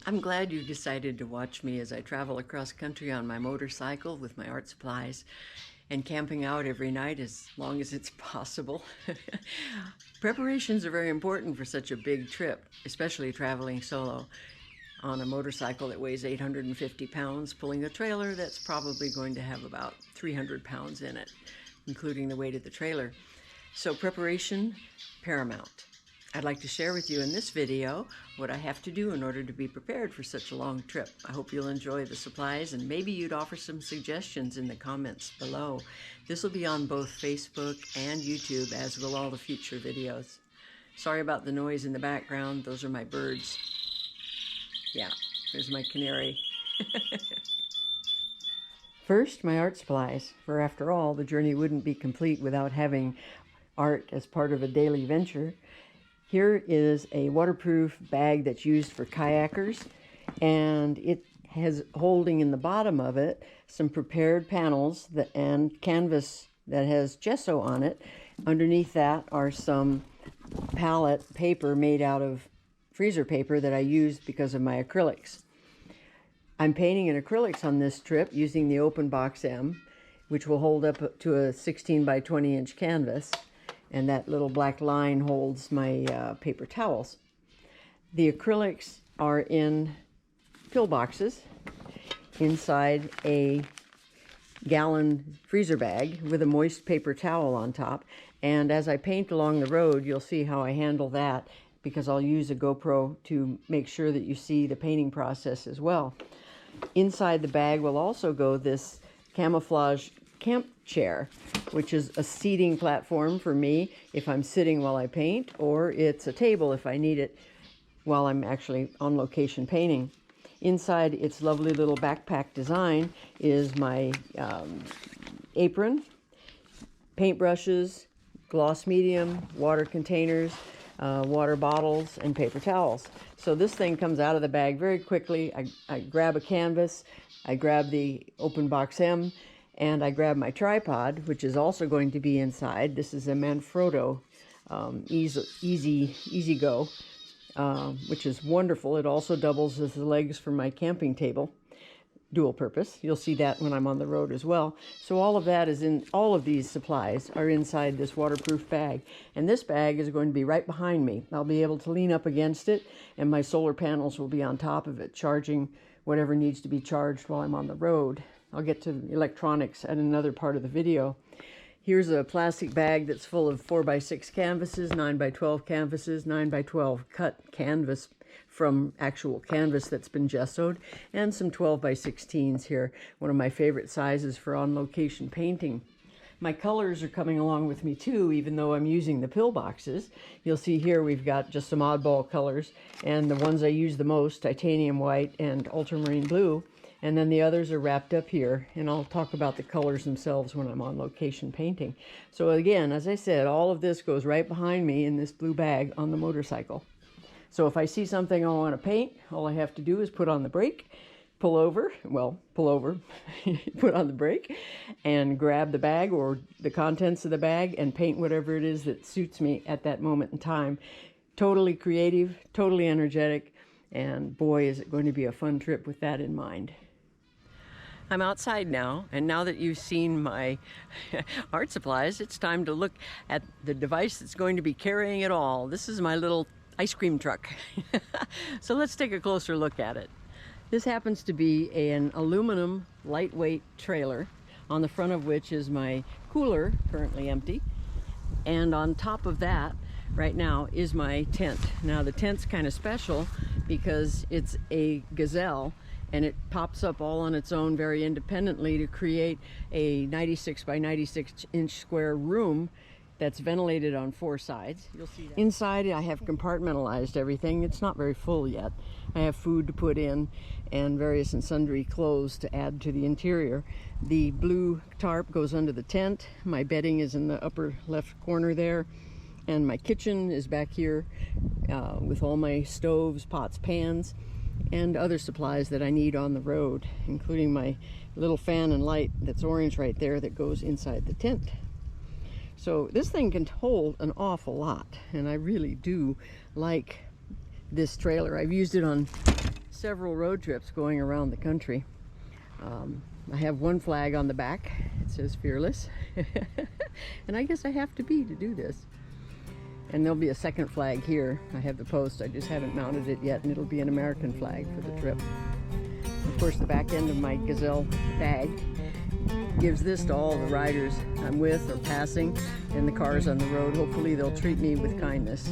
I'm glad you decided to watch me as I travel across country on my motorcycle with my art supplies and camping out every night as long as it's possible. Preparations are very important for such a big trip, especially traveling solo on a motorcycle that weighs 850 pounds, pulling a trailer that's probably going to have about 300 pounds in it, including the weight of the trailer. So preparation, paramount. I'd like to share with you in this video what I have to do in order to be prepared for such a long trip. I hope you'll enjoy the supplies, and maybe you'd offer some suggestions in the comments below. This will be on both Facebook and YouTube, as will all the future videos. Sorry about the noise in the background. Those are my birds. Yeah, there's my canary. First, my art supplies, for after all, the journey wouldn't be complete without having art as part of a daily venture. Here is a waterproof bag that's used for kayakers, and it has holding in the bottom of it some prepared panels and canvas that has gesso on it. Underneath that are some palette paper made out of freezer paper that I used because of my acrylics. I'm painting in acrylics on this trip using the Open Box M, which will hold up to a 16 by 20 inch canvas. And that little black line holds my paper towels. The acrylics are in pill boxes inside a gallon freezer bag with a moist paper towel on top. And as I paint along the road, you'll see how I handle that, because I'll use a GoPro to make sure that you see the painting process as well. Inside the bag will also go this camouflage camp chair, which is a seating platform for me if I'm sitting while I paint, or it's a table if I need it while I'm actually on location painting. Inside its lovely little backpack design is my apron, paintbrushes, gloss medium, water containers, water bottles, and paper towels. So this thing comes out of the bag very quickly. I grab a canvas, I grab the Open Box M, and I grab my tripod, which is also going to be inside. This is a Manfrotto Easy Go, which is wonderful. It also doubles as the legs for my camping table, dual purpose. You'll see that when I'm on the road as well. So all of that is in, all of these supplies are inside this waterproof bag. And this bag is going to be right behind me. I'll be able to lean up against it, and my solar panels will be on top of it, charging whatever needs to be charged while I'm on the road. I'll get to electronics at another part of the video. Here's a plastic bag that's full of 4x6 canvases, 9x12 canvases, 9x12 cut canvas from actual canvas that's been gessoed, and some 12x16s here, one of my favorite sizes for on-location painting. My colors are coming along with me too, even though I'm using the pill boxes. You'll see here we've got just some oddball colors, and the ones I use the most, titanium white and ultramarine blue. And then the others are wrapped up here, and I'll talk about the colors themselves when I'm on location painting. So again, as I said, all of this goes right behind me in this blue bag on the motorcycle. So if I see something I want to paint, all I have to do is put on the brake, pull over, put on the brake, and grab the bag or the contents of the bag and paint whatever it is that suits me at that moment in time. Totally creative, totally energetic, and boy, is it going to be a fun trip with that in mind. I'm outside now, and now that you've seen my art supplies, it's time to look at the device that's going to be carrying it all. This is my little ice cream truck. So let's take a closer look at it. This happens to be an aluminum lightweight trailer, on the front of which is my cooler, currently empty. And on top of that, right now, is my tent. Now the tent's kind of special because it's a gazelle, and it pops up all on its own very independently to create a 96 by 96 inch square room that's ventilated on 4 sides. You'll see that. Inside I have compartmentalized everything. It's not very full yet. I have food to put in and various and sundry clothes to add to the interior. The blue tarp goes under the tent. My bedding is in the upper left corner there. And my kitchen is back here with all my stoves, pots, pans, and other supplies that I need on the road, including my little fan and light that's orange right there that goes inside the tent. So this thing can hold an awful lot, and I really do like this trailer. I've used it on several road trips going around the country. I have one flag on the back. It says Fearless. And I guess I have to be to do this. And there'll be a second flag here. I have the post, I just haven't mounted it yet, and it'll be an American flag for the trip. Of course, the back end of my Gazelle bag gives this to all the riders I'm with or passing in the cars on the road. Hopefully they'll treat me with kindness.